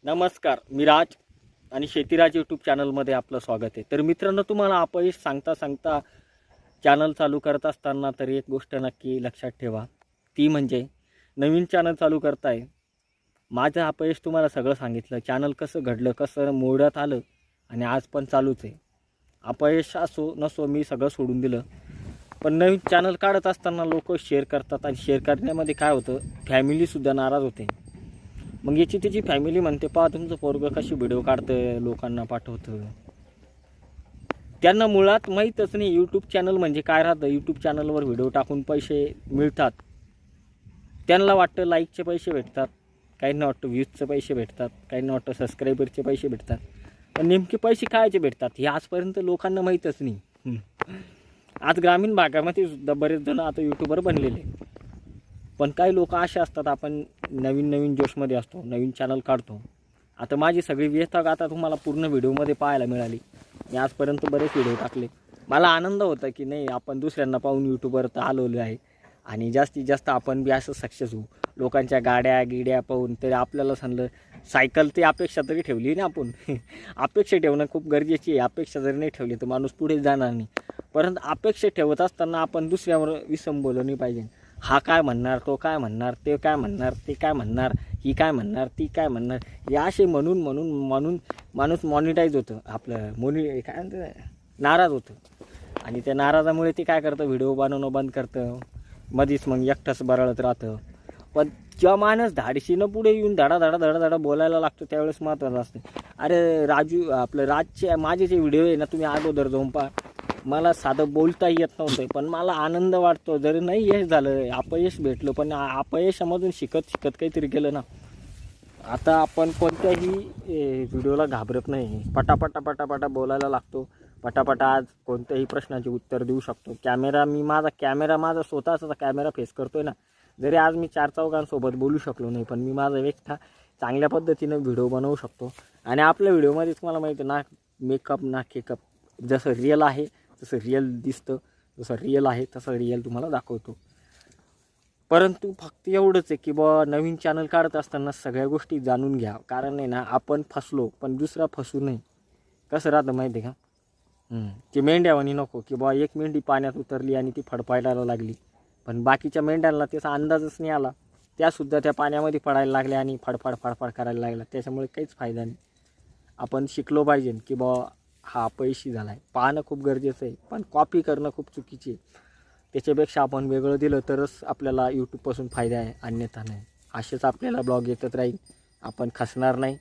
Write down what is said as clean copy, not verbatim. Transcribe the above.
नमस्कार, मी राज आणि शेतीराज यूट्यूब चॅनलमध्ये आपलं स्वागत आहे. तर मित्रांनो, तुम्हाला अपयश सांगता सांगता चॅनल चालू करत असताना तर एक गोष्ट नक्की लक्षात ठेवा, ती म्हणजे नवीन चॅनल चालू करताय. माझं अपयश तुम्हाला सगळं सांगितलं, चॅनल कसं घडलं, कसं मोडत आलं आणि आज पण चालूच आहे. अपयश असो नसो मी सगळं सोडून दिलं. पण नवीन चॅनल काढत असताना लोक शेअर करतात आणि शेअर करण्यामध्ये काय होतं, फॅमिलीसुद्धा नाराज होते. मग याची त्याची फॅमिली म्हणते, पहा तुमचं पोरगं कशी व्हिडिओ काढतं, लोकांना पाठवतं. त्यांना मुळात माहीतच नाही यूट्यूब चॅनल म्हणजे काय राहतं. यूट्यूब चॅनलवर व्हिडिओ टाकून पैसे मिळतात. त्यांना वाटतं लाईकचे पैसे भेटतात, काहींना वाटतं व्ह्यूजचे पैसे भेटतात, काहींना वाटतं सबस्क्रायबरचे पैसे भेटतात. पण नेमके पैसे कायचे भेटतात हे आजपर्यंत लोकांना माहीतच नाही. आज ग्रामीण भागामध्ये सुद्धा बरेच जण आता यूट्यूबर बनलेले. पण काही लोक असे असतात, आपण नवीन जोशमध्ये असतो, नवीन चॅनल काढतो. आता माझी सगळी व्यथा आता तुम्हाला पूर्ण व्हिडिओमध्ये पाहायला मिळाली. मी आजपर्यंत बरेच व्हिडिओ टाकले. मला आनंद होता की नाही, आपण दुसऱ्यांना पाहून यूट्यूबवर तर आलेलो आहे आणि जास्तीत जास्त आपण बी असं सक्सेस होऊ. लोकांच्या गाड्या गिड्या पाहून तरी आपल्याला सांगलं सायकल ते अपेक्षा तरी ठेवली ना आपण. अपेक्षा ठेवणं खूप गरजेची आहे. अपेक्षा जरी नाही ठेवली तर माणूस पुढे जाणार नाही. परंतु अपेक्षा ठेवत असताना आपण दुसऱ्यावर विसंबोधलं नाही पाहिजे. हा काय म्हणणार, तो काय म्हणणार, ते काय म्हणणार, ते काय म्हणणार, ही काय म्हणणार, ती काय म्हणणार, हे असे म्हणून माणूस मॉनिटाईज होतं. आपलं काय म्हणतं, नाराज होतं. आणि त्या नाराजामुळे ते काय करतं, व्हिडिओ बनवणं बंद करतं. मध्येच मग एकटाच बरळत राहतं. पण जेव्हा माणूस धाडशीनं पुढे येऊन धडा बोलायला लागतो त्यावेळेस महत्त्वाचं असतं. अरे राजू, आपलं राजचे माझे जे व्हिडिओ आहे ना, तुम्ही अगोदर जाऊन पहा. मला साधं बोलता येत नव्हतं, पण मला आनंद वाटतो. जरी नाही यश झालं, अपयश भेटलं, पण अपयशामधून शिकत काहीतरी केलं ना. आता आपण कोणत्याही व्हिडिओला घाबरत नाही. पटापटा बोलायला लागतो. पटापटा आज कोणत्याही प्रश्नाचे उत्तर देऊ शकतो. माझा स्वतःचा कॅमेरा फेस करतोय ना. जरी आज मी 4 चौघांसोबत बोलू शकलो नाही, पण मी माझा व्यथा चांगल्या पद्धतीनं व्हिडिओ बनवू शकतो. आणि आपल्या व्हिडिओमध्ये तुम्हाला माहिती आहे ना, मेकअप ना केकअप, जसं रिअल आहे तसं रिअल दिसतं, जसं रिअल आहे तसं रिअल तुम्हाला दाखवतो. परंतु फक्त एवढंच आहे की नवीन चॅनल काढत असताना सगळ्या गोष्टी जाणून घ्या. कारण आहे ना, आपण फसलो पण दुसरा फसू नये. कसं राहतं माहिती आहे का, की मेंढ्यावानी नको की एक मेंढी पाण्यात उतरली आणि ती फडफडायला लागली, पण बाकीच्या मेंढ्यांना त्याचा अंदाजच नाही आला. त्यासुद्धा त्या पाण्यामध्ये पडायला लागल्या आणि फडफड करायला लागल्या. त्याच्यामुळे काहीच फायदा नाही. आपण शिकलो पाहिजे की हा अपयशी झाला आहे. पाहणं खूप गरजेचं आहे, पण कॉपी करणं खूप चुकीची आहे. त्याच्यापेक्षा आपण वेगळं दिलं तरच आपल्याला यूट्यूबपासून फायदा आहे, अन्यथा नाही. असेच आपल्याला ब्लॉग येतच राहील, आपण खचणार नाही.